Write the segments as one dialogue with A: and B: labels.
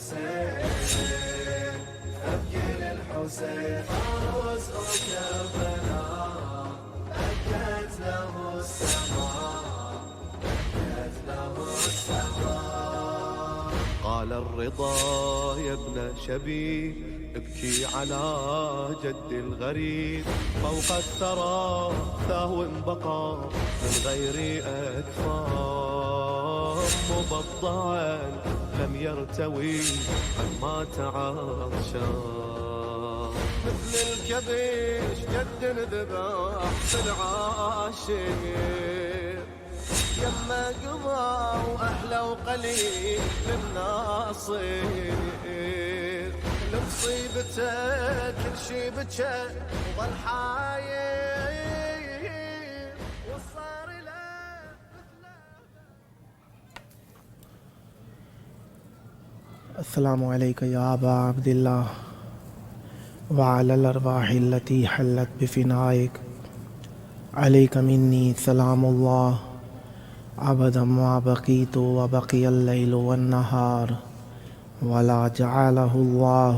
A: الحسين أبكي للحسين فوز كربلاء بكت له السماء بكت له السماء. قال الرضا يا ابن شبيب ابكي على جد الغريب فوق الثرى ثهو بقى من غير أكفان مبضعا لم يرتوي عن ما تعطشان مثل الكبش جد ذبح في العاشر يما قضى وأحلى وقليل للناصر لمصيبته كل شي بكى وظل حاير وصار له
B: السلام علیکم یا ابا عبداللہ وعلی الارواح التي حلت بفنائک علیک منی سلام اللہ ابدا ما بقیت وبقی اللیل والنہار ولا جعلہ اللہ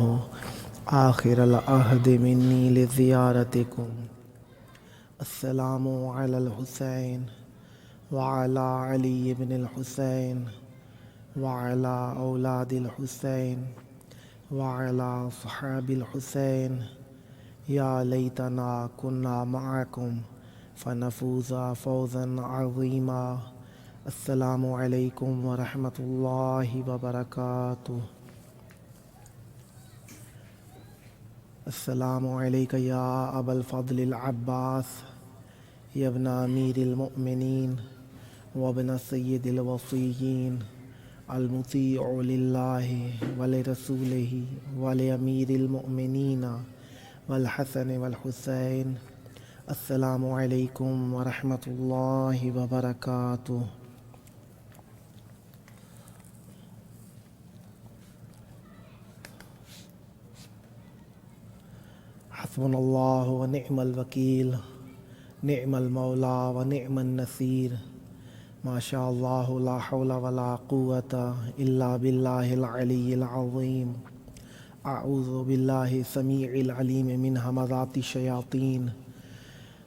B: آخر العہد منی لزیارتکم. السلام علی الحسین وعلی علی بن الحسین وعلى أولاد الحسين وعلى صحاب الحسين يا ليتنا كنا معكم فنفوز فوزا عظيما. السلام عليكم ورحمة الله وبركاته. السلام عليك يا أبا الفضل العباس يا ابن أمير المؤمنين وابن سيد الوصيين المطيع لله ولرسوله ولأمير المؤمنين والحسن والحسين. السلام عليكم ورحمة الله وبركاته. حسبنا الله ونعم الوكيل نعم المولى ونعم النصير ما شاء الله لا حول ولا قوة إلا بالله العلي العظيم. أعوذ بالله السميع العليم من همزات الشياطين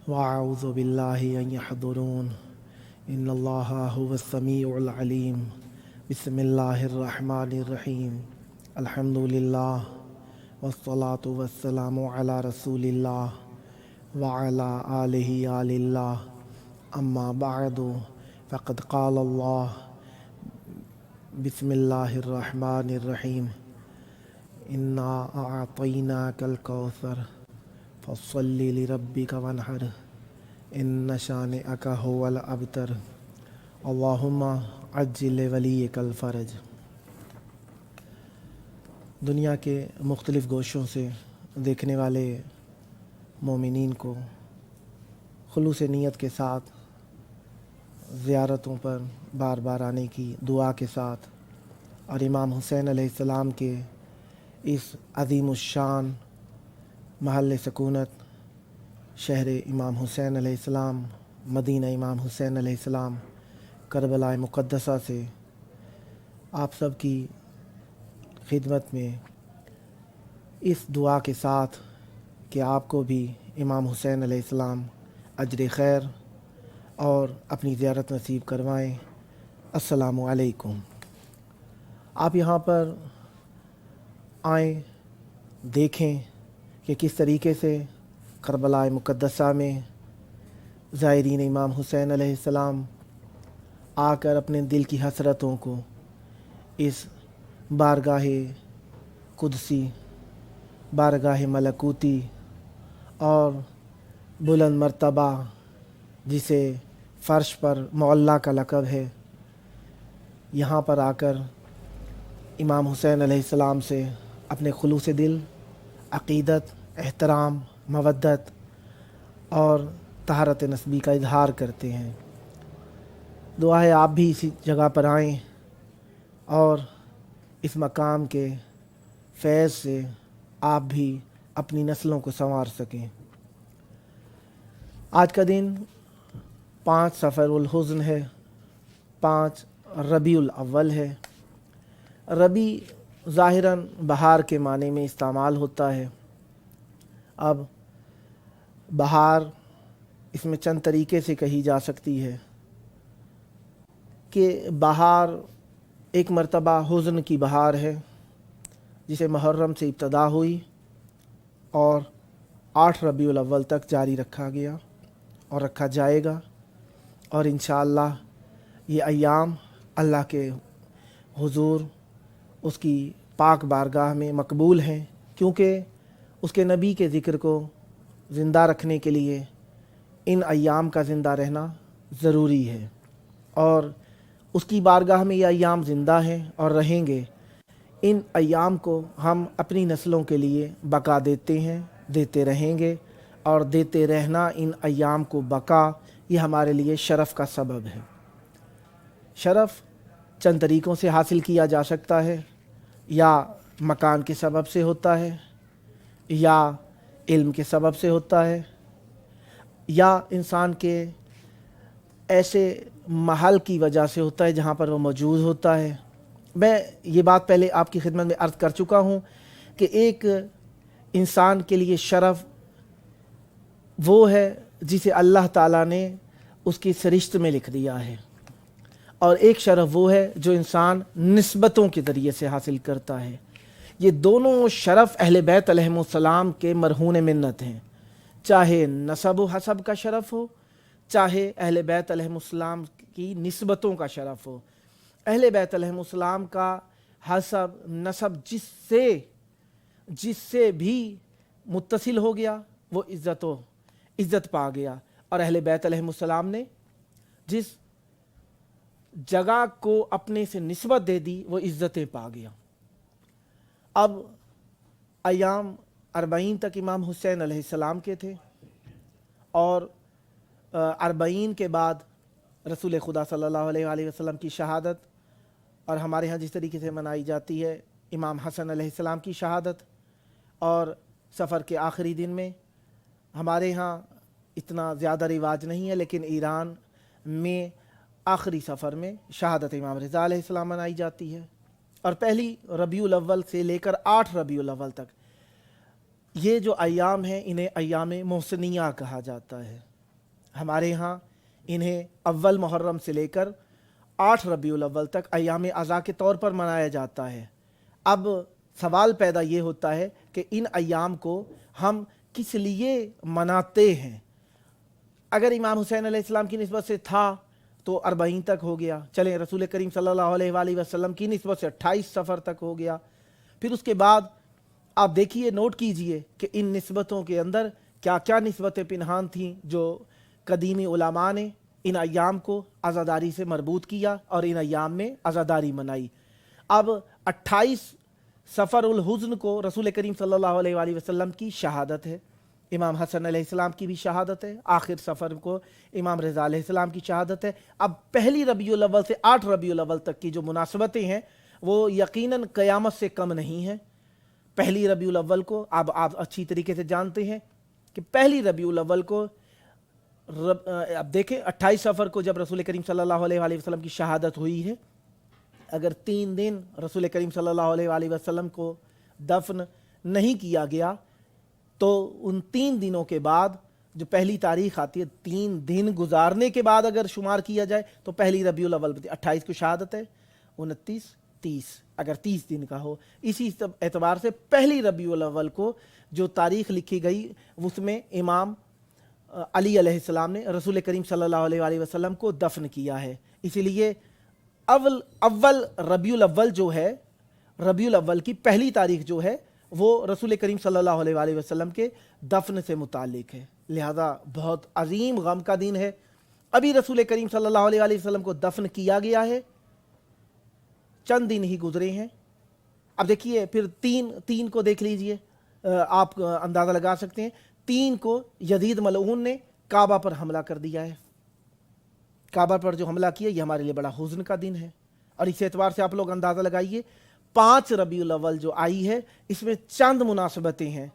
B: وأعوذ بالله أن يحضرون إن الله هو السميع العليم. بسم الله الرحمن الرحيم. الحمد لله والصلاة والسلام على رسول الله وعلى آله آل الله. أما بعد فقد قال الله بسم الله الرحمن الرحيم إنا أعطيناك الكوثر فصل لربك وانحر إن شانئك هو الأبتر. اللهم عجل لوليك الفرج. دنیا کے مختلف گوشوں سے دیکھنے والے مومنین کو خلوص نیت کے ساتھ زیارتوں پر بار بار آنے کی دعا کے ساتھ اور امام حسین علیہ السلام کے اس عظیم الشان محل سکونت شہر امام حسین علیہ السلام مدینہ امام حسین علیہ السلام کربلا مقدسہ سے آپ سب کی خدمت میں اس دعا کے ساتھ کہ آپ کو بھی امام حسین علیہ السلام اجر خیر اور اپنی زیارت نصیب کروائیں. السلام علیکم. آپ یہاں پر آئیں، دیکھیں کہ کس طریقے سے کربلا مقدسہ میں زائرین امام حسین علیہ السلام آ کر اپنے دل کی حسرتوں کو اس بارگاہ قدسی، بارگاہ ملکوتی اور بلند مرتبہ جسے فرش پر معلیٰ کا لقب ہے، یہاں پر آ کر امام حسین علیہ السلام سے اپنے خلوص دل، عقیدت، احترام، مودت اور طہارت نسبی کا اظہار کرتے ہیں. دعا ہے آپ بھی اسی جگہ پر آئیں اور اس مقام کے فیض سے آپ بھی اپنی نسلوں کو سنوار سکیں. آج کا دن 5 صفر الحزن ہے، 5 ربیع الاول ہے. ربیع ज़ाहिरन बहार के माने में इस्तेमाल होता है। अब बहार इसमें चंद तरीके से कही जा सकती है कि बहार एक मर्तबा हुज़्न की बहार है जिसे मुहर्रम से इब्तदा हुई और 8 रबीउल अव्वल तक जारी रखा गया और रखा जाएगा, और इंशाअल्लाह ये अय्याम अल्लाह के हुज़ूर उसकी पाक बारगाह में मकबूल हैं, क्योंकि उसके नबी के ज़िक्र को ज़िंदा रखने के लिए इन अय्याम का ज़िंदा रहना ज़रूरी है, और उसकी बारगाह में ये अय्याम ज़िंदा हैं और रहेंगे। इन अय्याम को हम अपनी नस्लों के लिए बका देते हैं, देते रहेंगे, और देते रहना इन अय्याम को बका, ये हमारे लिए शरफ़ का सबब है। शरफ़ चंद तरीक़ों से हासिल किया जा सकता है, या मकान के सबब से होता है, या इल्म के सबब से होता है, या इंसान के ऐसे महल की वजह से होता है जहाँ पर वो मौजूद होता है। मैं ये बात पहले आपकी खिदमत में अर्ज़ कर चुका हूँ कि एक इंसान के लिए शरफ़ वो है जिसे अल्लाह ताला ने उसकी सरिश्त में लिख दिया है, और एक शरफ़ वो है जो इंसान निस्बतों के ज़रिए से हासिल करता है। ये दोनों शरफ़ अहले बैत अलैहिमुस्सलाम के मरहून मिन्नत हैं, चाहे नसब व हसब का शरफ़ हो, चाहे अहले बैत अलैहिमुस्सलाम की निस्बतों का शरफ़ हो। अहले बैत अलैहिमुस्सलाम का हसब नसब जिससे भी मुत्तसिल हो गया वो इज़्ज़त पा गया, और अहले बैत अलैहिमुस्सलाम ने जिस जगह को अपने से निस्बत दे दी वो इज़्ज़तें पा गया। अब अय्याम 40 तक इमाम हुसैन अलैहिस्सलाम के थे, और 40 के बाद रसूल खुदा सल्लल्लाहु अलैहि वसल्लम की शहादत, और हमारे यहाँ जिस तरीके से मनाई जाती है इमाम हसन अलैहिस्सलाम की शहादत, और सफ़र के आखिरी दिन में हमारे यहाँ इतना ज़्यादा रिवाज नहीं है, लेकिन ईरान में आखिरी सफ़र में शहादत इमाम रज़ा अलैहिस्सलाम मनाई जाती है। और पहली रबीउल अव्वल से लेकर 8 रबीउल अव्वल तक ये जो अय्याम हैं इन्हें अय्याम मोहसनिया कहा जाता है। हमारे यहाँ इन्हें अव्वल मुहर्रम से लेकर 8 रबीउल अव्वल तक अय्याम अज़ा के तौर पर मनाया जाता है। अब सवाल पैदा ये होता है कि इन अय्याम को हम किस लिए मनाते हैं। अगर इमाम हुसैन अलैहिस्सलाम की निस्बत से था तो 40 तक हो गया, चलें रसूल करीम सल्लल्लाहु अलैहि वसल्लम की निस्बत से 28 सफ़र तक हो गया। फिर उसके बाद आप देखिए, नोट कीजिए कि इन निस्बतों के अंदर क्या क्या निस्बतें पिनहान थीं जो कदीमी उलमा ने इन अय्याम को आज़ादारी से मरबूत किया और इन अय्याम में आज़ादारी मनाई। अब 28 सफ़रुल हुज़्न को रसूल करीम सल्लल्लाहु अलैहि वसल्लम की शहादत है, इमाम हसन अलैहिस्सलाम की भी शहादत है, आखिर सफ़र को इमाम रज़ा अलैहिस्सलाम की शहादत है। अब पहली रबीउल अव्वल से 8 रबीउल अव्वल तक की जो मुनासबतें हैं वो यकीनन क़यामत से कम नहीं हैं। पहली रबीउल अव्वल को अब आप अच्छी तरीके से जानते हैं कि पहली रबीउल अव्वल को अब देखें 28 सफ़र को जब रसूल करीम सल्लल्लाहु अलैहि वसल्लम की शहादत हुई है, अगर 3 दिन रसूल करीम सल्लल्लाहु अलैहि वसल्लम को दफन नहीं किया गया तो उन 3 दिनों के बाद जो पहली तारीख आती है, 3 दिन गुजारने के बाद अगर शुमार किया जाए तो पहली रबीउल अव्वल 28 को शहादत है, 29, 30, अगर 30 दिन का हो। इसी एतबार से पहली रबीउल अव्वल को जो तारीख लिखी गई उसमें इमाम अली अलैहिस्सलाम ने रसूल करीम सल्लल्लाहु अलैहि वसल्लम को दफन किया है। इसीलिए अव्वल रबीउल अव्वल जो है, रबीउल अव्वल की पहली तारीख जो है वो रसूल करीम सल्लल्लाहु अलैहि वसल्लम के दफन से मुतालिक है, लिहाजा बहुत अजीम गम का दिन है। अभी रसूल करीम सल्लल्लाहु अलैहि वसल्लम को दफन किया गया है, चंद दिन ही गुजरे हैं। अब देखिए फिर तीन को देख लीजिए, आप अंदाज़ा लगा सकते हैं। 3 को यजीद मलऊन ने काबा पर हमला कर दिया है। काबा पर जो हमला किया ये हमारे लिए बड़ा हुज़्न का दिन है, और इस एतबार से आप लोग अंदाज़ा लगाइए 5 रबीउल अव्वल जो आई है इसमें चंद मुनासबतें हैं।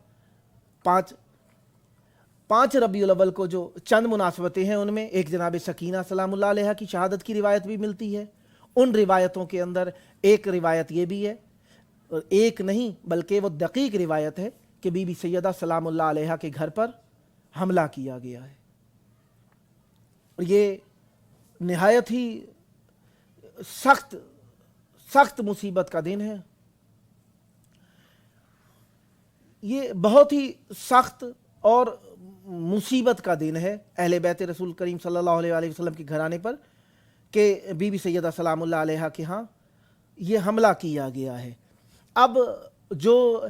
B: 5 रबीउल अव्वल को जो चंद मुनासबतें हैं उनमें एक जनाब सकीना सलामुल्लाह अलैहा की शहादत की रिवायत भी मिलती है। उन रिवायतों के अंदर एक रिवायत ये भी है, ایک نہیں بلکہ وہ دقیق روایت ہے کہ بی بی سیدہ سلام اللہ علیہا کے گھر پر حملہ کیا گیا ہے، اور یہ نہایت ہی سخت مصیبت کا دن ہے۔ یہ بہت ہی سخت اور مصیبت کا دن ہے اہل بیت رسول کریم صلی اللہ علیہ وآلہ وسلم کے گھرانے پر کہ بی بی سیدہ سلام اللہ علیہا کے ہاں یہ حملہ کیا گیا ہے۔ اب جو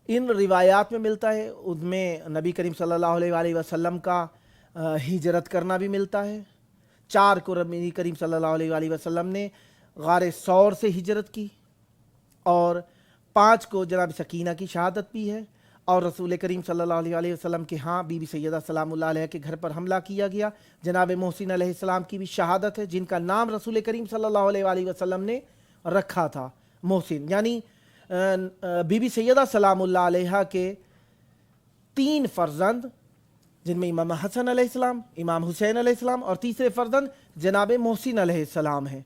B: ان روایات میں ملتا ہے ان میں نبی کریم صلی اللہ علیہ وآلہ وسلم کا ہجرت کرنا بھی ملتا ہے۔ 4 کو نبی کریم صلی اللہ علیہ وآلہ وسلم نے غار ثور سے ہجرت کی، اور 5 کو جناب سکینہ کی شہادت بھی ہے، اور رسول کریم صلی اللہ علیہ وآلہ وسلم کے ہاں بی بی سیدہ سلام اللہ علیہ کے گھر پر حملہ کیا گیا۔ جناب محسن علیہ السلام کی بھی شہادت ہے، جن کا نام رسول کریم صلی اللہ علیہ وآلہ وسلم نے رکھا تھا محسن، یعنی بی بی سیدہ سلام اللہ علیہ کے 3 فرزند، جن میں امام حسن علیہ السلام، امام حسین علیہ السلام، اور تیسرے فرزند جناب محسن علیہ السلام ہیں،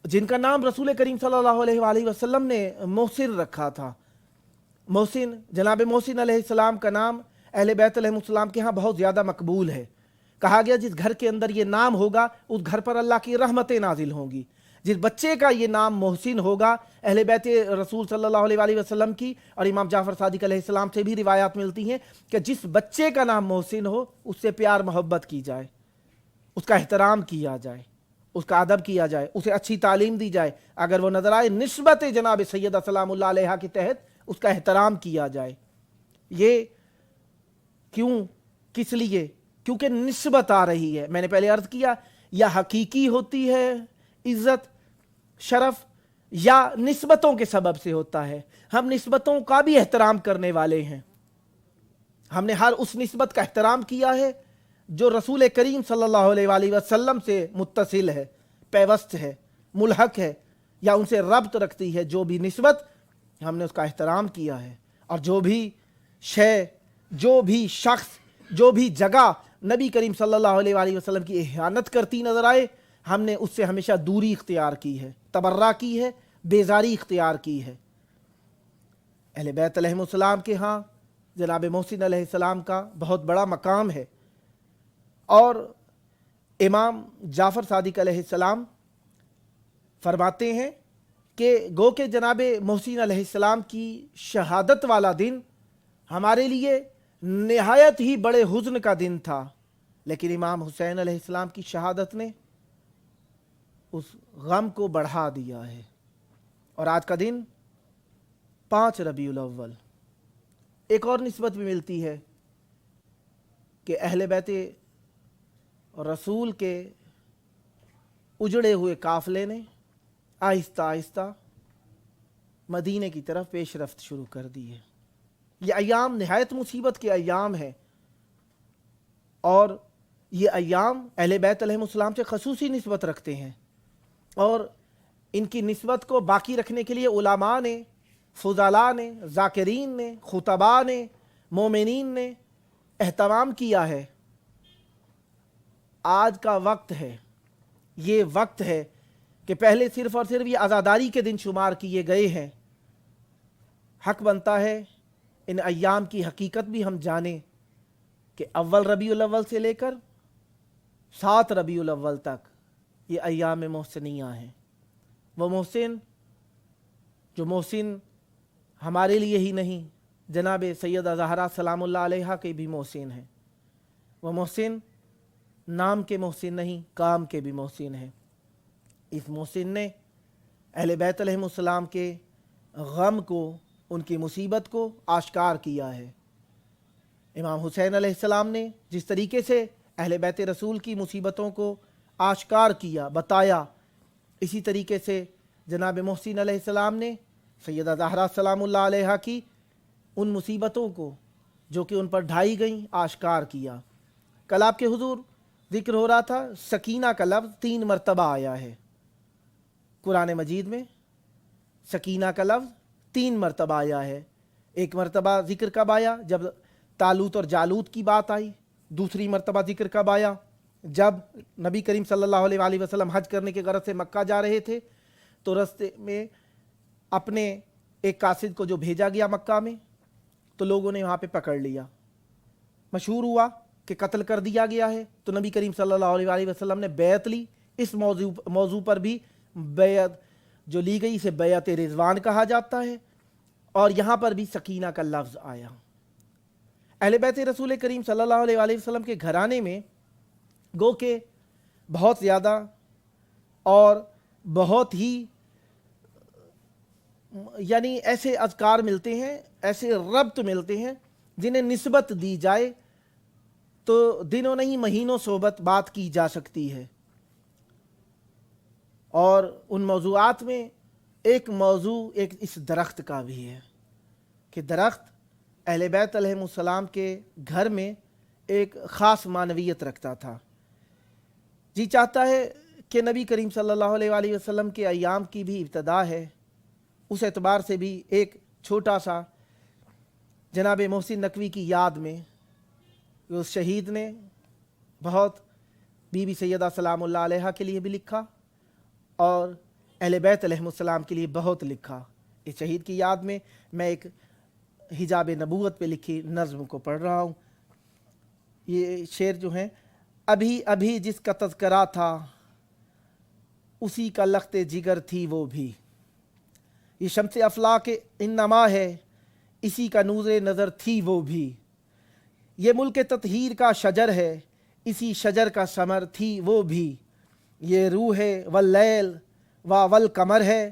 B: جن کا نام رسول کریم صلی اللہ علیہ وآلہ وسلم نے محسن رکھا تھا۔ محسن، جناب محسن علیہ السلام کا نام اہل بیت علیہ السلام کے ہاں بہت زیادہ مقبول ہے۔ کہا گیا جس گھر کے اندر یہ نام ہوگا اس گھر پر اللہ کی رحمتیں نازل ہوں گی۔ جس بچے کا یہ نام محسن ہوگا، اہل بیت رسول صلی اللہ علیہ وآلہ وسلم کی اور امام جعفر صادق علیہ السلام سے بھی روایات ملتی ہیں کہ جس بچے کا نام محسن ہو اس سے پیار محبت کی جائے، اس کا احترام کیا جائے، اس کا ادب کیا جائے، اسے اچھی تعلیم دی جائے، اگر وہ نظر آئے نسبت جناب سیدہ سلام اللہ علیہ کے تحت اس کا احترام کیا جائے۔ یہ کیوں، کس لیے؟ کیونکہ نسبت آ رہی ہے۔ میں نے پہلے عرض کیا یا حقیقی ہوتی ہے عزت شرف یا نسبتوں کے سبب سے ہوتا ہے۔ ہم نسبتوں کا بھی احترام کرنے والے ہیں، ہم نے ہر اس نسبت کا احترام کیا ہے جو رسول کریم صلی اللہ علیہ وآلہ وسلم سے متصل ہے، پیوست ہے، ملحق ہے، یا ان سے ربط رکھتی ہے۔ جو بھی نسبت ہم نے اس کا احترام کیا ہے، اور جو بھی شے، جو بھی شخص، جو بھی جگہ نبی کریم صلی اللہ علیہ وآلہ وسلم کی اہانت کرتی نظر آئے، ہم نے اس سے ہمیشہ دوری اختیار کی ہے، تبرہ کی ہے، بیزاری اختیار کی ہے۔ اہل بیت علیہ السلام کے ہاں جناب محسن علیہ السلام کا بہت بڑا مقام ہے، اور امام جعفر صادق علیہ السلام فرماتے ہیں کہ گو کہ جناب محسن علیہ السلام کی شہادت والا دن ہمارے لیے نہایت ہی بڑے حزن کا دن تھا، لیکن امام حسین علیہ السلام کی شہادت نے اس غم کو بڑھا دیا ہے۔ اور آج کا دن 5 ربیع الاول۔ ایک اور نسبت بھی ملتی ہے کہ اہل بیت رسول کے اجڑے ہوئے قافلے نے آہستہ آہستہ مدینے کی طرف پیش رفت شروع کر دی ہے۔ یہ ایام نہایت مصیبت کے ایام ہیں، اور یہ ایام اہل بیت علیہ السلام سے خصوصی نسبت رکھتے ہیں، اور ان کی نسبت کو باقی رکھنے کے لیے علماء نے، فضلاء نے، ذاکرین نے، خطباء نے، مومنین نے اہتمام کیا ہے۔ آج کا وقت ہے، یہ وقت ہے کہ پہلے صرف اور صرف یہ عزاداری کے دن شمار کیے گئے ہیں، حق بنتا ہے ان ایام کی حقیقت بھی ہم جانیں کہ اول ربیع الاول سے لے کر 7 ربیع الاول تک یہ ایام محسنیہ ہیں۔ وہ محسن جو محسن ہمارے لیے ہی نہیں، جناب سیدہ زہرا سلام اللہ علیہا کے بھی محسن ہیں۔ وہ محسن نام کے محسن نہیں، کام کے بھی محسن ہیں۔ اس محسن نے اہل بیت علیہ السلام کے غم کو، ان کی مصیبت کو آشکار کیا ہے۔ امام حسین علیہ السلام نے جس طریقے سے اہل بیت رسول کی مصیبتوں کو آشکار کیا، بتایا، اسی طریقے سے جناب محسن علیہ السلام نے سیدہ زہرا سلام اللہ علیہا کی ان مصیبتوں کو جو کہ ان پر ڈھائی گئیں آشکار کیا۔ کل آپ کے حضور ذکر ہو رہا تھا، سکینہ کا لفظ 3 مرتبہ آیا ہے قرآن مجید میں۔ سکینہ کا لفظ 3 مرتبہ آیا ہے۔ ایک مرتبہ ذکر کب آیا؟ جب طالوت اور جالوت کی بات آئی۔ دوسری مرتبہ ذکر کب آیا؟ جب نبی کریم صلی اللہ علیہ وآلہ وسلم حج کرنے کے غرض سے مکہ جا رہے تھے، تو رستے میں اپنے ایک قاصد کو جو بھیجا گیا مکہ میں تو لوگوں نے وہاں پہ پکڑ لیا، مشہور ہوا کہ قتل کر دیا گیا ہے، تو نبی کریم صلی اللہ علیہ وسلم نے بیعت لی۔ اس موضوع پر بھی بیعت جو لی گئی اسے بیعت رضوان کہا جاتا ہے، اور یہاں پر بھی سکینہ کا لفظ آیا۔ اہل بیت رسول کریم صلی اللہ علیہ وسلم کے گھرانے میں گو کہ بہت زیادہ اور بہت ہی یعنی ایسے اذکار ملتے ہیں، ایسے ربط ملتے ہیں جنہیں نسبت دی جائے تو دنوں نہیں مہینوں صحبت بات کی جا سکتی ہے۔ اور ان موضوعات میں ایک موضوع ایک اس درخت کا بھی ہے کہ درخت اہل بیت علیہ السلام کے گھر میں ایک خاص معنویت رکھتا تھا۔ جی چاہتا ہے کہ نبی کریم صلی اللہ علیہ وسلم کے ایام کی بھی ابتدا ہے، اس اعتبار سے بھی ایک چھوٹا سا جناب محسن نقوی کی یاد میں اس شہید نے بہت بی بی سیدہ سلام اللہ علیہ کے لیے بھی لکھا اور اہل بیت علیہ السلام کے لیے بہت لکھا۔ اس شہید کی یاد میں میں ایک حجاب نبوت پہ لکھی نظم کو پڑھ رہا ہوں۔ یہ شعر جو ہیں، ابھی ابھی جس کا تذکرہ تھا اسی کا لخت جگر تھی وہ بھی، یہ شمس افلاک انما ہے اسی کا نور نظر تھی وہ بھی، یہ ملک تطہیر کا شجر ہے اسی شجر کا ثمر تھی وہ بھی، یہ روح واللیل والقمر ہے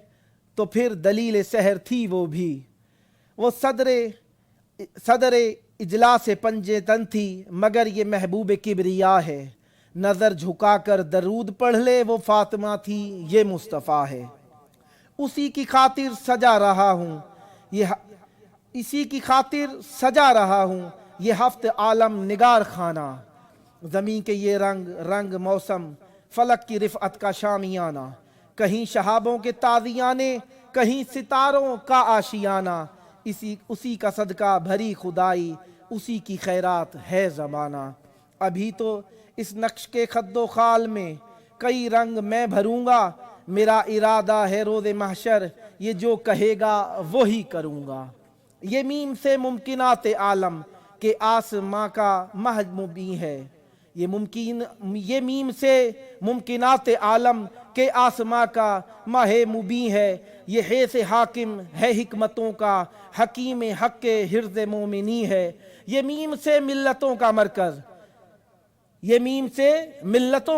B: تو پھر دلیل سحر تھی وہ بھی، وہ صدر اجلاس پنجے تن تھی مگر یہ محبوب کبریا ہے، نظر جھکا کر درود پڑھ لے وہ فاطمہ تھی یہ مصطفیٰ ہے، اسی کی خاطر سجا رہا ہوں اسی کی خاطر سجا رہا ہوں یہ ہفت عالم نگار خانہ، زمین کے یہ رنگ موسم فلک کی رفعت کا شامیانہ، کہیں شہابوں کے تازیانے کہیں ستاروں کا آشیانہ، اسی کا صدقہ بھری خدائی اسی کی خیرات ہے زمانہ، ابھی تو اس نقش کے خد و خال میں کئی رنگ میں بھروں گا، میرا ارادہ ہے روز محشر یہ جو کہے گا وہی کروں گا، یہ میم سے ممکنات عالم کہ آسماں کا مہد مبیں ہے، یہ میم سے ممکنات عالم کہ آسماں کا ماہ مبیں ہے، یہ حیث حاکم ہے حکمتوں کا حکیم حق کے حرز مومنی ہے، یہ میم سے ملتوں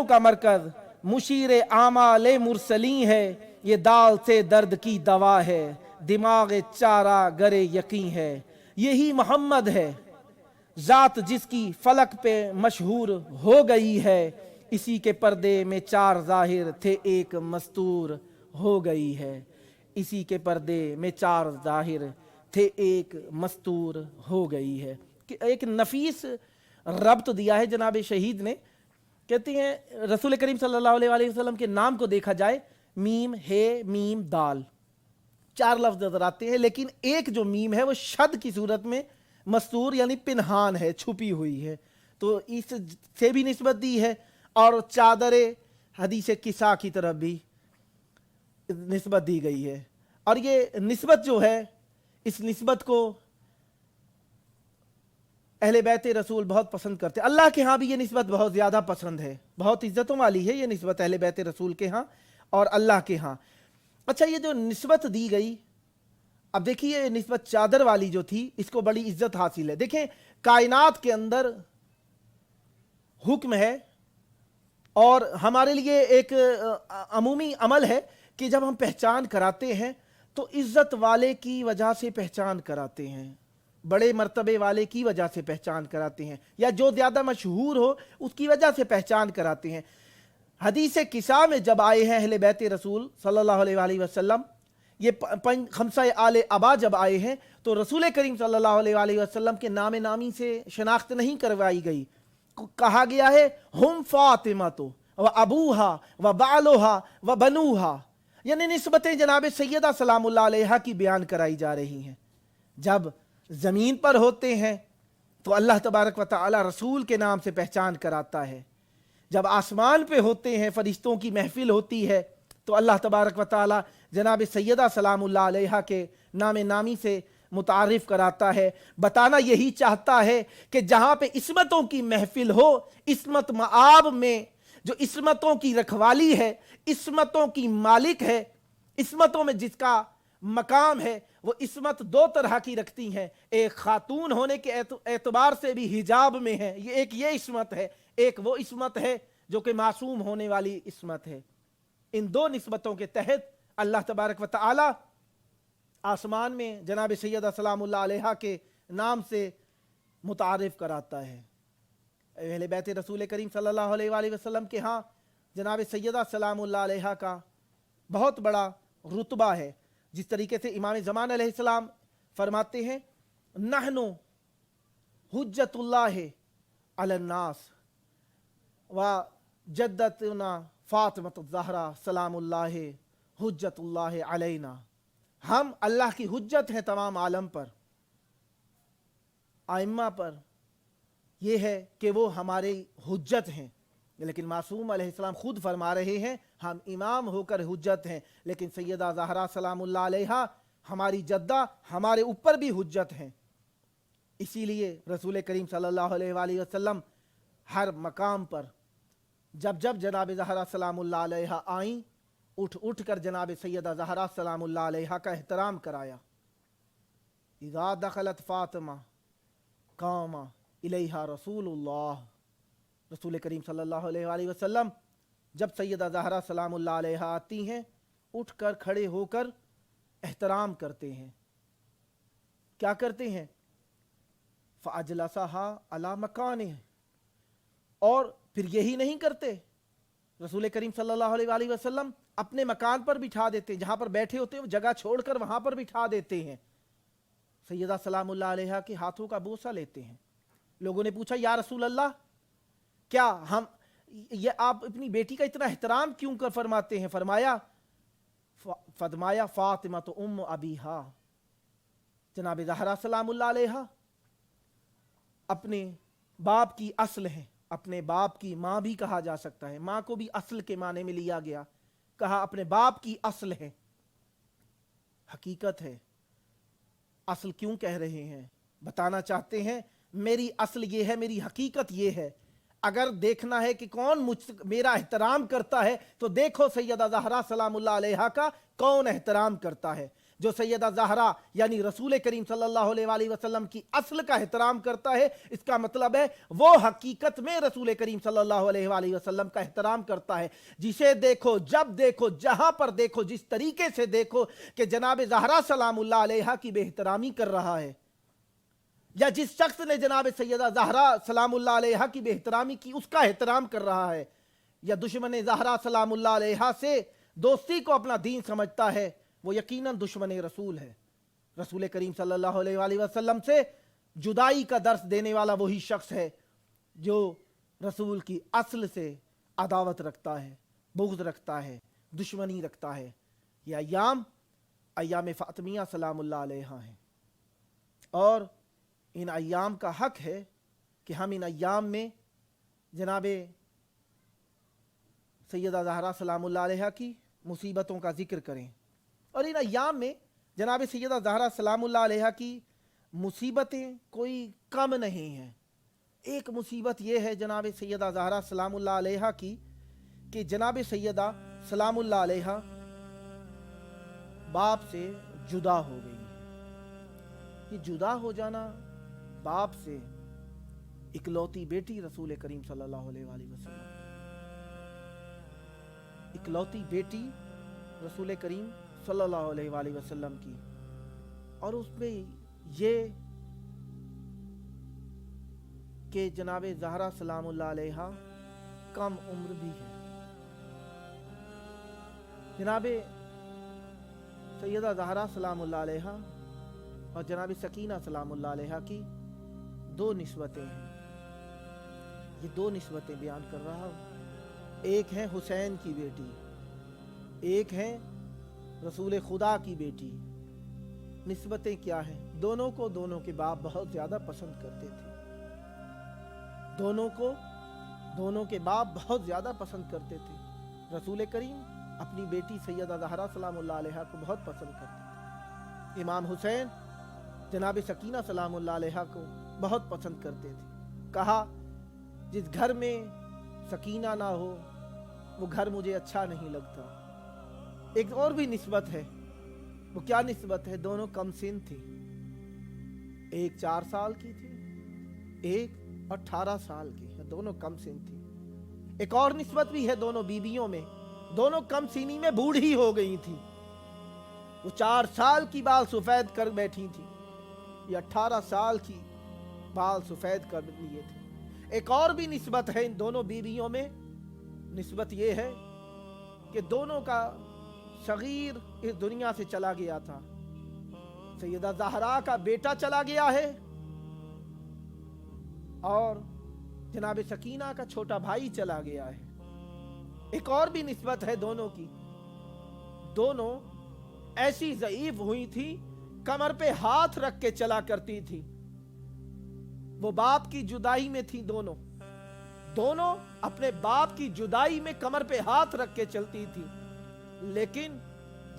B: کا مرکز مشیر اعمال مرسلین ہے، یہ دال سے درد کی دوا ہے دماغ چارہ گر یقین ہے، یہی محمد ہے ذات جس کی فلک پہ مشہور ہو گئی ہے، اسی کے پردے میں چار ظاہر تھے ایک مستور ہو گئی ہے، اسی کے پردے میں چار ظاہر تھے ایک مستور ہو گئی ہے۔ ایک نفیس ربط دیا ہے جناب شہید نے، کہتے ہیں رسول کریم صلی اللہ علیہ وسلم کے نام کو دیکھا جائے میم ہے میم دال، چار لفظ نظر آتے ہیں، لیکن ایک جو میم ہے وہ شد کی صورت میں مستور یعنی پنہان ہے، چھپی ہوئی ہے، تو اس سے بھی نسبت دی ہے، اور چادر حدیث کسا کی طرف بھی نسبت دی گئی ہے، اور یہ نسبت جو ہے اس نسبت کو اہل بیت رسول بہت پسند کرتے ہیں، اللہ کے ہاں بھی یہ نسبت بہت زیادہ پسند ہے، بہت عزتوں والی ہے یہ نسبت اہل بیت رسول کے ہاں اور اللہ کے ہاں۔ اچھا، یہ جو نسبت دی گئی، اب دیکھیے نسبت چادر والی جو تھی اس کو بڑی عزت حاصل ہے۔ دیکھیں کائنات کے اندر حکم ہے اور ہمارے لیے ایک عمومی عمل ہے کہ جب ہم پہچان کراتے ہیں تو عزت والے کی وجہ سے پہچان کراتے ہیں، بڑے مرتبے والے کی وجہ سے پہچان کراتے ہیں، یا جو زیادہ مشہور ہو اس کی وجہ سے پہچان کراتے ہیں۔ حدیث کسا میں جب آئے ہیں اہل بیت رسول صلی اللہ علیہ وسلم، یہ خمسہ آل ابا جب آئے ہیں تو رسول کریم صلی اللہ علیہ وسلم کے نام نامی سے شناخت نہیں کروائی گئی، کہا گیا ہے ہم فاطمہ تو و ابوہا و بالوہا و بنوہا، یعنی نسبتیں جناب سیدہ سلام اللہ علیہ کی بیان کرائی جا رہی ہیں۔ جب زمین پر ہوتے ہیں تو اللہ تبارک و تعالی رسول کے نام سے پہچان کراتا ہے، جب آسمان پہ ہوتے ہیں فرشتوں کی محفل ہوتی ہے تو اللہ تبارک و تعالی جناب سیدہ سلام اللہ علیہ کے नाम नामी से मुतारिफ कराता है। बताना यही चाहता है कि जहां पे इस्मतों की महफिल हो, इस्मत मआब में जो इस्मतों की रखवाली है, इस्मतों की मालिक है, इस्मतों में जिसका मकाम है, वो इस्मत दो तरह की रखती हैं। एक खातून होने के एतबार से भी हिजाब में है, ये इस्मत है, एक वो इस्मत है जो कि मासूम होने वाली इस्मत है। इन दो निस्बतों के तहत अल्लाह तबारक व तआला आसमान में जनाब सैयदा सलामुल्लाह अलैहा के नाम से मुतारिफ कराता है। अहले बैत रसूल करीम सल्लल्लाहु अलैहि वसल्लम के यहाँ जनाब सैयदा सलामुल्लाह अलैहा का बहुत बड़ा रुतबा है। जिस तरीके से इमाम ज़मान अलैहिस्सलाम फरमाते हैं, नहनु हुज्जतुल्लाह अलन्नास व जद्दतुना फातिमतुज़ ज़हरा सलामुल्लाह हुज्जतुल्लाह अलैना, हम अल्लाह की हुज्जत हैं तमाम आलम पर, आइम्मा पर, यह है कि वो हमारे हुज्जत हैं। लेकिन मासूम अलैहिस्सलाम खुद फरमा रहे हैं, हम इमाम होकर हुज्जत हैं, लेकिन सैयदा ज़हरा सलामुल्लाह अलैहा हमारी जद्दा, हमारे ऊपर भी हुज्जत हैं। इसीलिए रसूल करीम सल्लल्लाहु अलैहि वसल्लम हर मकाम पर जब जब जनाब ज़हरा सलामुल्लाह अलैहा आईं, उठ उठ कर जनाब सैयदा ज़हरा सलामुल्लाह अलैहा का एहतराम कराया। इज़ा दखलत फातिमा कामा इलैहा रसूलुल्लाह, रसूल करीम सल्लल्लाहु अलैहि वसल्लम जब सैयदा ज़हरा सलामुल्लाह अलैहा आती हैं, उठ कर खड़े होकर एहतराम करते हैं। क्या करते हैं? फ़अजलसहा अला मकानिह, और फिर यही नहीं करते, रसूल करीम सल्लल्लाहु अलैहि वसल्लम अपने मकान पर बिठा देते हैं, जहां पर बैठे होते हैं वो जगह छोड़कर वहां पर बिठा देते हैं। सैयदा सलामुल्लाह अलैहा के हाथों का बोसा लेते हैं। लोगों ने पूछा, या रसूल अल्लाह, क्या हम ये आप अपनी बेटी का इतना एहतराम क्यों कर फरमाते हैं? फरमाया फातिमा तो उम्म अबीहा, जनाब ज़हरा सलामुल्लाह अलैहा अपने बाप की असल है, अपने बाप की माँ भी कहा जा सकता है, माँ को भी असल के माने में लिया गया, कहा अपने बाप की असल है। हकीकत है, असल क्यों कह रहे हैं? बताना चाहते हैं मेरी असल ये है, मेरी हकीकत ये है। अगर देखना है कि कौन मेरा एहतराम करता है, तो देखो सैयदा ज़हरा सलामुल्लाह अलैहा का कौन एहतराम करता है। जो सैयदा ज़हरा यानी रसूल करीम सल्लल्लाहु अलैहि वसल्लम की असल का एहतराम करता है, इसका मतलब है वो हकीकत में रसूल करीम सल्लल्लाहु अलैहि वसल्लम का एहतराम करता है। जिसे देखो, जब देखो, जहां पर देखो, जिस तरीके से देखो कि जनाब ज़हरा सलामुल्लाह अलैहा की बेहतरामी कर रहा है, या जिस शख्स ने जनाब सैयदा ज़हरा सलामुल्लाह अलैहा की बेहतरामी की उसका एहतराम कर रहा है, या दुश्मन ज़हरा सलामुल्लाह अलैहा से दोस्ती को अपना दीन समझता है, वो यकीनन दुश्मन रसूल है। रसूल करीम सल्लल्लाहु अलैहि वसल्लम से जुदाई का दर्स देने वाला वही शख्स है जो रसूल की असल से अदावत रखता है, बुग़्ज़ रखता है, दुश्मनी रखता है। ये अय्याम फ़ातिमिया सलामुल्लाह अलैहा हैं, और इन अय्याम का हक है कि हम इन अय्याम में जनाब सैयदा ज़हरा सलामुल्लाह अलैहा की मुसीबतों का ज़िक्र करें। और इन अय्याम में जनाब सैयदा ज़हरा सलामुल्लाह अलैहा की मुसीबतें कोई कम नहीं हैं। एक मुसीबत ये है जनाब सैयदा ज़हरा सलामुल्लाह अलैहा की कि जनाब सैयदा सलामुल्लाह अलैहा बाप से जुदा हो गई। ये जुदा हो जाना बाप से, इकलौती बेटी रसूल करीम सल्लल्लाहु अलैहि वसल्लम, इकलौती बेटी रसूल करीम सल्लल्लाहु अलैहि वसल्लम की, और उसमें ये कि जनाब ज़हरा सलामुल्लाह अलैहा कम उम्र भी है। जनाब सैयदा ज़हरा सलामुल्लाह अलैहा और जनाब सकीना सलामुल्लाह अलैहा की दो निस्बतें हैं। ये दो निस्बतें बयान कर रहा हूँ। एक है हुसैन की बेटी, एक है रसूल खुदा की बेटी। निस्बतें क्या हैं? दोनों को दोनों के बाप बहुत ज़्यादा पसंद करते थे। दोनों के बाप बहुत ज़्यादा पसंद करते थे। रसूल करीम अपनी बेटी सैयदा ज़हरा सलामुल्लाह अलैहा को बहुत पसंद करते थे। इमाम हुसैन जनाब सकीना सलामुल्लाह अलैहा को बहुत पसंद करते थे। कहा, जिस घर में सकीना ना हो वो घर मुझे अच्छा नहीं लगता। एक और भी निस्बत है, वो क्या निस्बत है? दोनों कम सिन थी, एक 4 साल की थी, एक 18 साल की है, दोनों कम सिन थी। एक और निस्बत भी है दोनों बीबियों में, दोनों कम सीनी में बूढ़ी हो गई थी। वो 4 साल की बाल सफेद कर बैठी थी, ये 18 साल की बाल सफेद कर लिए थे। एक और भी निस्बत है इन दोनों बीबियों में, निस्बत ये है कि दोनों का सगीर इस दुनिया से चला गया था। सैयदा ज़हरा का बेटा चला गया है और जनाब सकीना का छोटा भाई चला गया है। एक और भी निस्बत है दोनों की, दोनों ऐसी ज़ईफ हुई थी, कमर पे हाथ रख के चला करती थी। वो बाप की जुदाई में थी, दोनों अपने बाप की जुदाई में कमर पे हाथ रख के चलती थी। लेकिन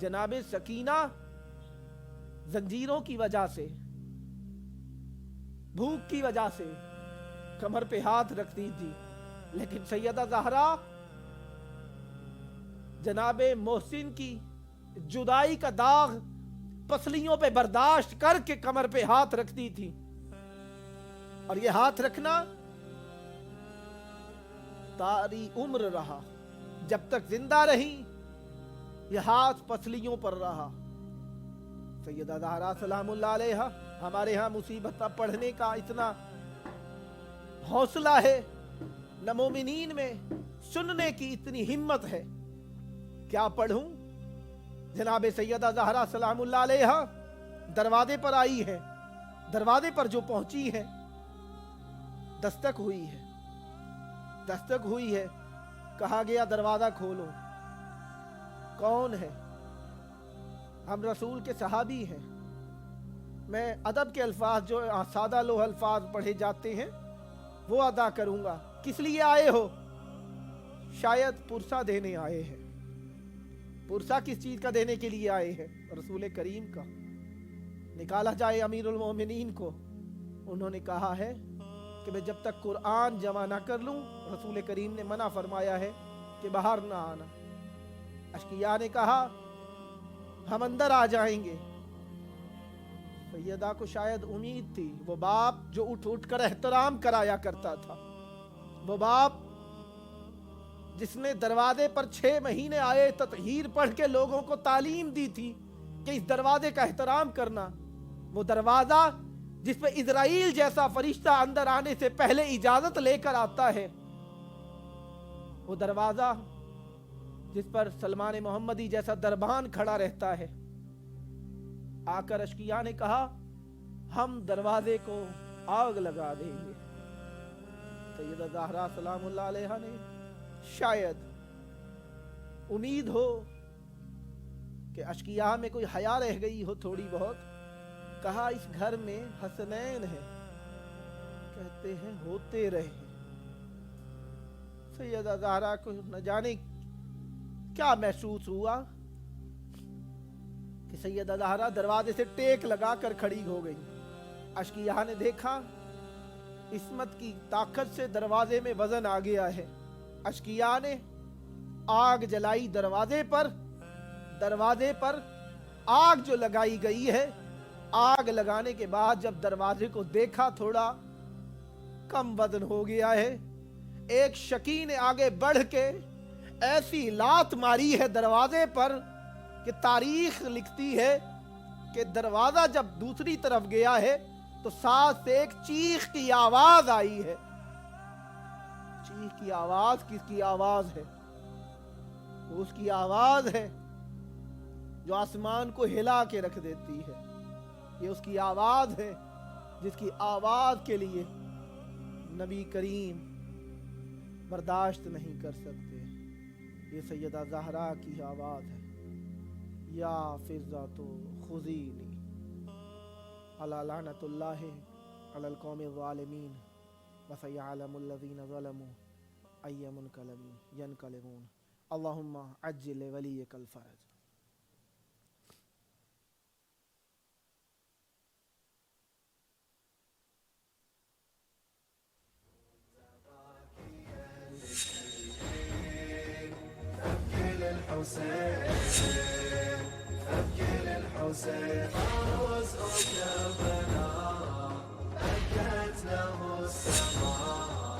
B: जनाब सकीना जंजीरों की वजह से, भूख की वजह से कमर पे हाथ रखती थी। लेकिन सैयदा ज़हरा जनाबे मोहसिन की जुदाई का दाग पसलियों पे बर्दाश्त करके कमर पे हाथ रखती थी। और ये हाथ रखना तारी उम्र रहा, जब तक जिंदा रही ये हाथ पसलियों पर रहा। सैयदा ज़हरा सलामुल्लाह अलैहा, हमारे यहाँ मुसीबत पढ़ने का इतना हौसला है, न मोमिनीन में सुनने की इतनी हिम्मत है, क्या पढ़ूं? जनाब सैयदा ज़हरा सलामुल्लाह अलैहा दरवाजे पर आई है, दरवाजे पर जो पहुंची है, दस्तक हुई है, कहा गया दरवाजा खोलो। कौन है? हम रसूल के सहाबी हैं। मैं अदब के अल्फाज जो सादा लोह अल्फाज पढ़े जाते हैं वो अदा करूंगा। किस लिए आए हो? शायद पुरसा देने आए हैं। पुरसा किस चीज का देने के लिए आए हैं? रसूल करीम का। निकाला जाए अमीरुल मोमिनीन को। उन्होंने कहा है कि मैं जब तक कुरान जमा ना कर लूं, रसूल करीम ने मना फरमाया है कि बाहर ना आना। अशकिया ने कहा हम अंदर आ जाएंगे। सैयदा को शायद उम्मीद थी, वो बाप जो उठ उठ कर एहतराम कराया करता था, वो बाप जिसने दरवाजे पर 6 महीने आए ततहीर पढ़ के लोगों को तालीम दी थी कि इस दरवाजे का एहतराम करना, वो दरवाजा जिस पे इजराइल जैसा फरिश्ता अंदर आने से पहले इजाजत लेकर आता है, वो दरवाजा जिस पर सलमान मोहम्मदी जैसा दरबान खड़ा रहता है। आकर अशकिया ने कहा हम दरवाजे को आग लगा देंगे। सैयदा ज़हरा सलामुल्लाह अलैहा ने शायद उम्मीद हो कि अशकिया में कोई हया रह गई हो थोड़ी बहुत, कहा इस घर में हसनैन है, कहते हैं होते रहे। सैयदा ज़हरा को न जाने क्या महसूस हुआ कि सैयदा ज़हरा दरवाजे से टेक लगा कर खड़ी हो गई। अशकिया ने देखा इस्मत की ताकत से दरवाजे में वजन आ गया है। अशकिया ने आग जलाई दरवाजे पर आग जो लगाई गई है, आग लगाने के बाद जब दरवाजे को देखा थोड़ा कम वजन हो गया है, एक शकी ने आगे बढ़ के ऐसी लात मारी है दरवाजे पर कि तारीख लिखती है कि दरवाजा जब दूसरी तरफ गया है तो साथ से एक चीख की आवाज आई है। चीख की आवाज किसकी आवाज है? उसकी आवाज है जो आसमान को हिला के रख देती है। ये उसकी आवाज है जिसकी आवाज के लिए नबी करीम बर्दाश्त नहीं कर सकते। ये सैयदा ज़हरा की आवाज है। या फिज़ा तो खुज़ीनी अला लानतुल्लाहि अलल कौमि ज़ालिमीन व सयअलमुल लज़ीना ज़लमू अय्य मुनक़लिबिन यनक़लिबून। अल्लाहुम्मा अज्जिल वलियकल फ़रज।
A: للحسين أبكي للحسين فوز وكربلاء أبكت له السماء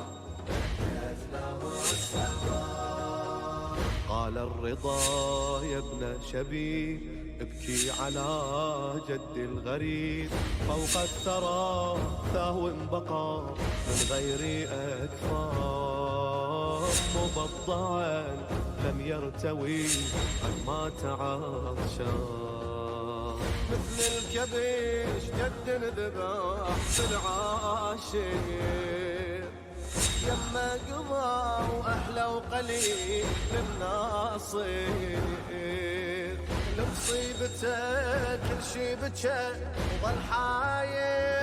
A: أبكت له السماء. قال الرضا يا ابن شبيب ابكي على جد الغريب فوق الثرى ثهو بقى من غير أكفار مبضعا لم يرتوي قد مات عطشان مثل الكبش جد ذبح بالعاشر يما قضى وأحلى وقليل للناصر لمصيبته كل شي بكى وظل حاير